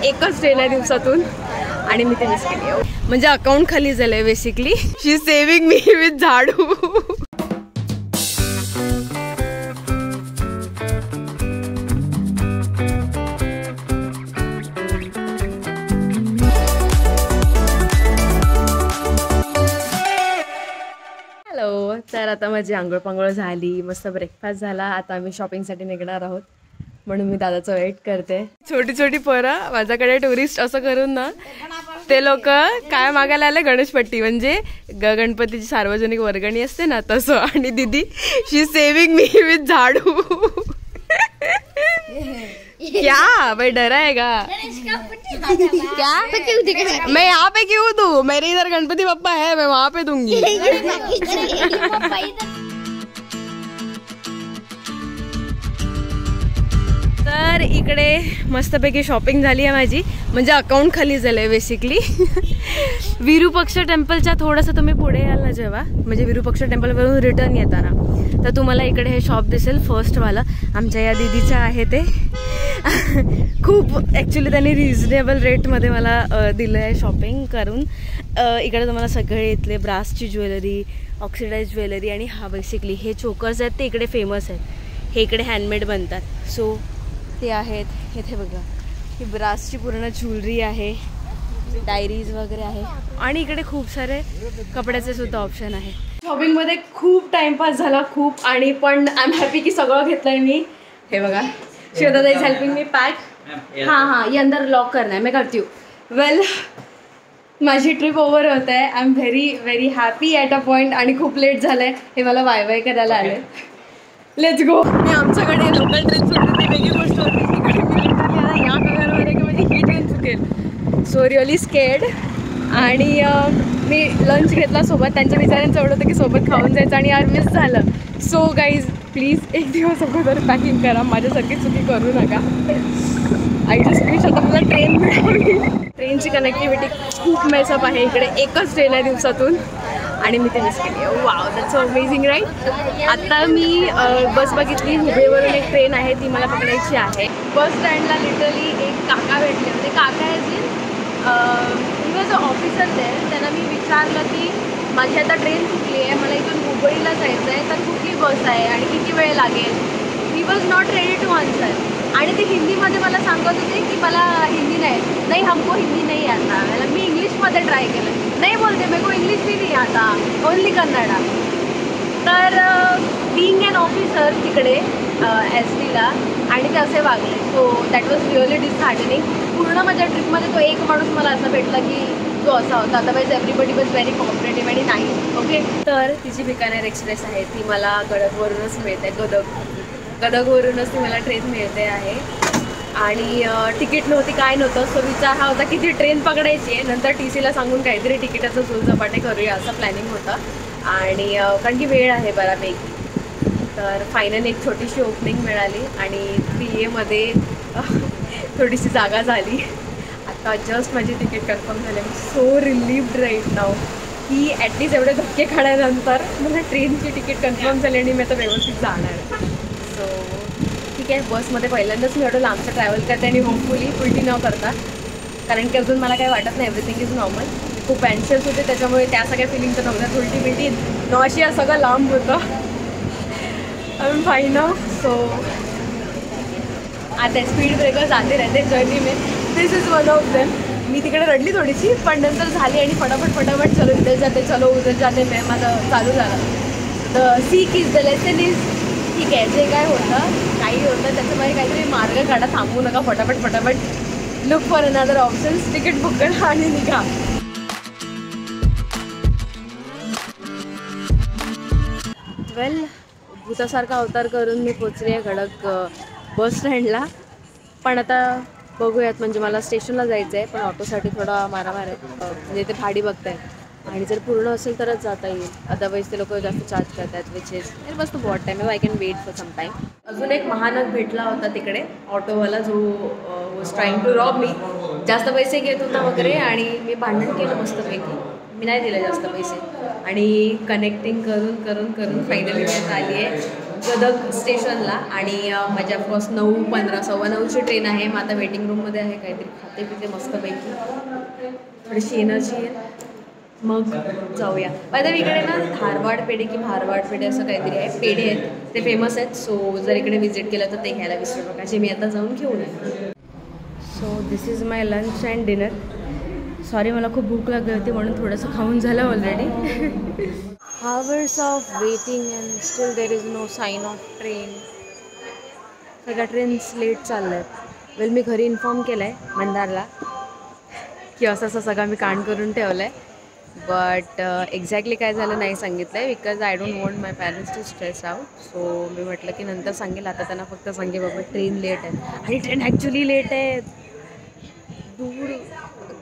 एकच ट्रेन आहे दिवसातून आणि मी ते मिस केली. म्हणजे अकाउंट खाली झालंय basically. She saving me with झाडू. हॅलो, तर आता माझी आंघोळ पांघोळ झाली, मस्त ब्रेकफास्ट झाला. आता आम्ही शॉपिंगसाठी निघणार आहोत म्हणून मी दादाचं वेट करते. छोटी छोटी पोरं माझ्याकडे टुरिस्ट असं करून ना ते लोक काय मागायला आले, गणेशपट्टी म्हणजे गणपतीची सार्वजनिक वर्गणी असते ना तसं. आणि दीदी शी सेव्हिंग मी विथ झाडू. क्या भाई डरा है क्या? मैं यहाँ पे क्यों दूं? मेरे इधर गणपति बप्पा है, मैं वहाँ पे दूंगी. तर इकडे मस्तपैकी शॉपिंग झाली आहे माझी. म्हणजे अकाउंट खाली झालंय बेसिकली. विरूपक्ष टेम्पलच्या थोडंसं तुम्ही पुढे याल ना जेव्हा, म्हणजे विरूपक्ष टेम्पलवरून रिटर्न येताना, तर तुम्हाला इकडे हे शॉप दिसेल फर्स्टवाला. आमच्या या दीदीचं आहे ते. खूप ॲक्च्युली त्यांनी रिझनेबल रेटमध्ये मला दिलं आहे शॉपिंग करून. इकडे तुम्हाला सगळे इथले ब्रासची ज्वेलरी, ऑक्सिडाइज ज्वेलरी आणि हा बेसिकली हे चोकर्स आहेत ते इकडे फेमस आहेत. हे इकडे हँडमेड बनतात. सो ते आहेत इथे बघा. ही ब्रासची पूर्ण ज्वेलरी आहे, डायरीज वगैरे आहे. आणि इकडे खूप सारे कपड्याचे सुद्धा ऑप्शन आहे. शॉपिंगमध्ये खूप टाइमपास झाला खूप. आणि पण आय एम हॅपी की सगळं घेतलंय मी. हे बघा Shweta is helping me pack. हाँ ये अंदर लॉक करना है, मैं करती हूँ. वेल माझी ट्रिप ओव्हर होत आहे. I am very very happy at a point. आणि खूप लेट झालं आहे. हे मला वाय वाय करायला आले. Let's go. मी आमच्याकडे लोकल ट्रेन सोडली ती वेगळी गोष्ट होती. तिकडे मी लिटरली आता या कलरवर आहे की म्हणजे ही ट्रेन चुकेल. So really scared. आणि मी लंच घेतला सोबत. त्यांच्या विचारांचं एवढं होतं की सोबत खाऊन जायचं आणि यार मिस झालं. सो गाईज प्लीज एक दिवस अगोदर पॅकिंग करा, माझ्यासारखी चुकी करू नका. आय जस्ट विश आता मला ट्रेन मिळावी. ट्रेनची कनेक्टिव्हिटी खूप मेसअप आहे इकडे. एकच ट्रेन आहे दिवसातून आणि मी ते मिस केली. Wow that's amazing right. आता मी बस बघितली, हुबळीवरून एक ट्रेन आहे ती मला पकडायची आहे. बस स्टँडला लिटरली एक काका भेटले होते. काका आहे ही वॉज अ ऑफिसर देर. त्यांना मी विचारलं की माझी आता ट्रेन चुकली आहे, मला इथून हुबळीला जायचं आहे, तर कुठली बस आहे आणि किती वेळ लागेल. He was not ready to answer. आणि ते हिंदीमध्ये मला सांगत होते की मला हिंदी नाही हमको हिंदी नहीं आता. मी इंग्लिशमध्ये ट्राय केलं. नाही बोलते मेरे को इंग्लिश भी नहीं आता, ओनली कन्नडा. तर बीइंग अन ऑफिसर तिकडे SD ला आणि ते असे वागले. So that was really disheartening. पूर्ण माझ्या ट्रिपमध्ये तो एक माणूस मला असा भेटला की जो असा होता. Otherwise everybody was very cooperative आणि नाईस. ओके. तर तिची बिकानेर एक्सप्रेस आहे ती मला गदगवरूनच मिळते. गदगवरूनच ती मला ट्रेन मिळते आहे. आणि तिकीट नव्हती काय नव्हतं. सो विचार हा होता की ती ट्रेन पकडायची आहे, नंतर TCला सांगून काहीतरी तिकिटाचं झुलझपाटे करूया असं प्लॅनिंग होतं. आणि कारण की वेळ आहे बऱ्यापैकी. तर फायनली एक छोटीशी ओपनिंग मिळाली आणि 3A थोडीशी जागा झाली. आता जस्ट माझी तिकीट कन्फर्म झाली. सो रिलीव्ड राईट नाव की ॲटलीस्ट एवढे धक्के खाण्यानंतर मला ट्रेनची तिकीट कन्फर्म झाली आणि मी आता व्यवस्थित जाणार आहे. सो ठीक आहे. बसमध्ये पहिल्यांदाच मी एवढं लांबचं ट्रॅव्हल करते आणि होपफुली उलटी न करता, कारण की अजून मला काही वाटत नाही. Everything is normal. खूप अँशियस होते त्याच्यामुळे त्या सगळ्या फिलिंगचं नव्हतं. उलटी बिलटी नॉशिया सगळं लांब होतं. I am fine now. So आता स्पीड ब्रेकर जाते राहते जर्नी में. दिस इज वन ऑफ देम. मी तिकडे रडली थोडीशी पण नंतर झाली आणि फटाफट चलो इधर जाते चलो उधर जाते मैं माझं चालू झालं. The sick is the lesson is. ठीक आहे जे काय होतं काही होतं त्याच्यामध्ये काहीतरी मार्ग काढा. थांबू नका. फटाफट look for another options. Ticket book करा आणि निघा. वेल भूतासारखा अवतार करून मी पोचली आहे खडक बस स्टँडला. पण आता बघूयात. म्हणजे मला स्टेशनला जायचं आहे पण ऑटोसाठी थोडा मारामार आहे. म्हणजे ते भाडी बघत आहेत आणि जर पूर्ण असेल तरच जाता येईल. अदरवाईज ते लोक जास्त चार्ज करतात which is it must bought time. I can wait for some time. अजून एक महानग भेटला होता तिकडे ऑटोवाला जो was trying to rob me. जास्त पैसे घेत होता वगैरे आणि मी भांडण केलं मस्तपैकी. मी नाही दिले जास्त पैसे आणि कनेक्टिंग करून फायनली मी आता आली आहे गदग स्टेशनला आणि माझ्या ऑफकोर्स 9:15 9:15ची ट्रेन आहे. मग आता वेटिंग रूममध्ये आहे, काहीतरी खाते पिते मस्तपैकी, थोडीशी एनर्जी आहे, मग जाऊया. माझ्या इकडे ना धारवाड पेढे की भारवाड पेढे असं काहीतरी आहे, पेढे आहेत ते फेमस आहेत. सो जर इकडे व्हिजिट केलं तर ते घ्यायला विसरू नका, जे मी आता जाऊन घेऊन आहे. So this is my lunch and dinner. Sorry मला खूप भूक लागली होती म्हणून थोडंसं खाऊन झालं already. Hours of waiting and still there is no sign of train. सगळ्या ट्रेन्स लेट चालल्या आहेत. वेल मी घरी इन्फॉर्म केलं आहे मंदारला की असं असं सगळं मी कांड करून ठेवलं आहे, बट एक्झॅक्टली काय झालं नाही सांगितलं आहे, because I don't want my parents to stress out. So मी म्हटलं की नंतर सांगेल, आता त्यांना फक्त सांगे बाबा ट्रेन लेट आहे. आणि ट्रेन ॲक्च्युली लेट आहेत. दूर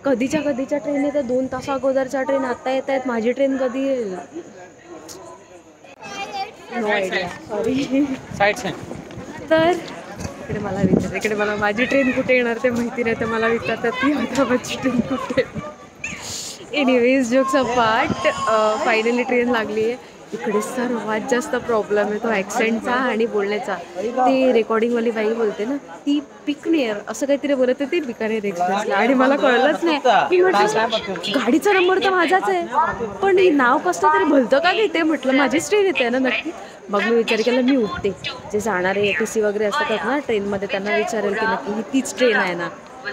कधीच्या ट्रेन येतात, 2 तास अगोदरच्या ट्रेन आता येत आहेत. माझी ट्रेन कधी येईल? No idea, sorry. तर इकडे मला माझी ट्रेन कुठे येणार ते माहिती नाही, तर मला विचारतात की आता माझी ट्रेन कुठे. Anyways jokes apart, finally train लागली आहे. इकडे सर्वात जास्त प्रॉब्लेम आहे तो ॲक्सेंटचा आणि बोलण्याचा. ती रेकॉर्डिंगवाली बाई बोलते ना, ती पिकनेर असं काहीतरी बोलत होती बिकानेर एक्सप्रेसला, आणि मला कळलंच नाही. मी म्हटलं गाडीचा नंबर तर माझाच आहे, पण नाव कसं तरी भलतं का घेते. म्हटलं माझीच ट्रेन येते ना नक्की. मग मी विचार केला, मी उठते, जे जाणारे ATC वगैरे असतात ना ट्रेनमध्ये त्यांना विचारेल की नक्की ही तीच ट्रेन आहे ना.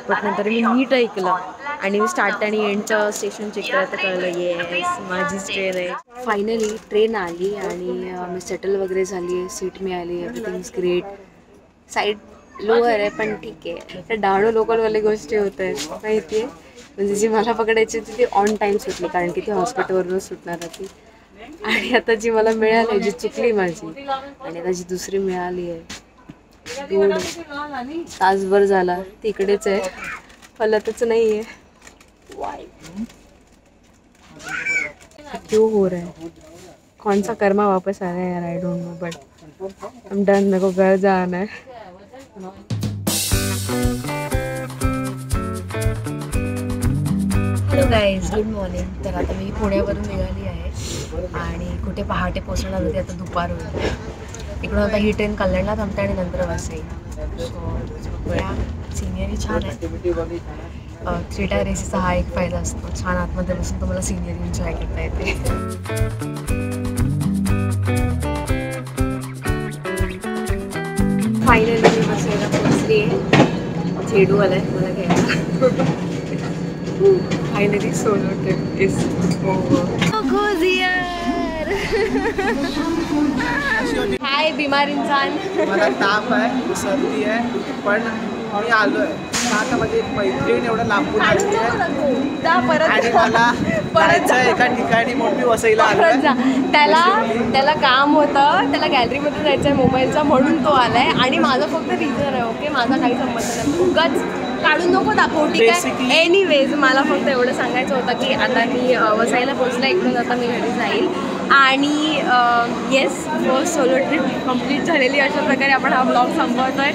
बट नंतर मी नीट ऐकलं आणि मी स्टार्ट आणि एंडचं स्टेशन चेक करायचं, कळलं येस माझीच ट्रेन आहे. फायनली ट्रेन आली आणि मी सेटल वगैरे झाली आहे, सीट मिळाली, everything is great. Side lower आहे पण ठीक आहे. त्या डाळो लोकलवाले गोष्टी होत आहेत माहिती आहे, म्हणजे जी मला पकडायची होती ती ऑन टाईम सुटली, कारण की ती हॉस्पिटलवरूनच सुटणार होती. आणि आता जी मला मिळाली, जी चुकली माझी, आणि आता जी दुसरी मिळाली आहे, 2 तासभर झाला तिकडेच आहे, हलतच नाही आहे. वाय क्यों हो रहा है? कौन सा कर्मा वापस आ रहा है यार, I don't know, but I am done. मेरे को घर जाना है. Hello guys, good morning. तर आता मी पुण्यावरून निघाली आहे आणि कुठे पहाटे पोचणार होते, आता दुपार होईल. इकडून आता ही ट्रेन कल्याणला थांबते आणि नंतर वसई. सो या सिनियरी छान आहे. 3 टायर ACचा हा एक फायदा असतो, छान आतमध्ये बसून तुम्हाला सिनियरी एन्जॉय करता येते. फायनली मी वसईला पोचली आहे. झेडू आलाय मला घ्यायला. Finally solo trip is over. हाय बीमार इंसान. मला ताप आहे, सर्दी आहे, पण मी आलोय. आता माझी मैत्रीण एवढं लांबून आली आहे आणि मला परत एका ठिकाणी मोठी वसईला आलोय. त्याला काम होतं, त्याला गॅलरीमध्ये जायचं आहे मोबाईलचा, म्हणून तो आलाय. आणि माझं फक्त रिझन आहे, ओके, माझा काही संबंध नाही. उगाच काढून नको दाखवू, ठीक आहे. एनिवेज मला फक्त एवढं सांगायचं होतं की आता मी वसईला पोचला, इकडून आता मी घरी जाईल. आणि yes, first solo trip complete झालेली. अशा प्रकारे आपण हा ब्लॉग संपवतोय.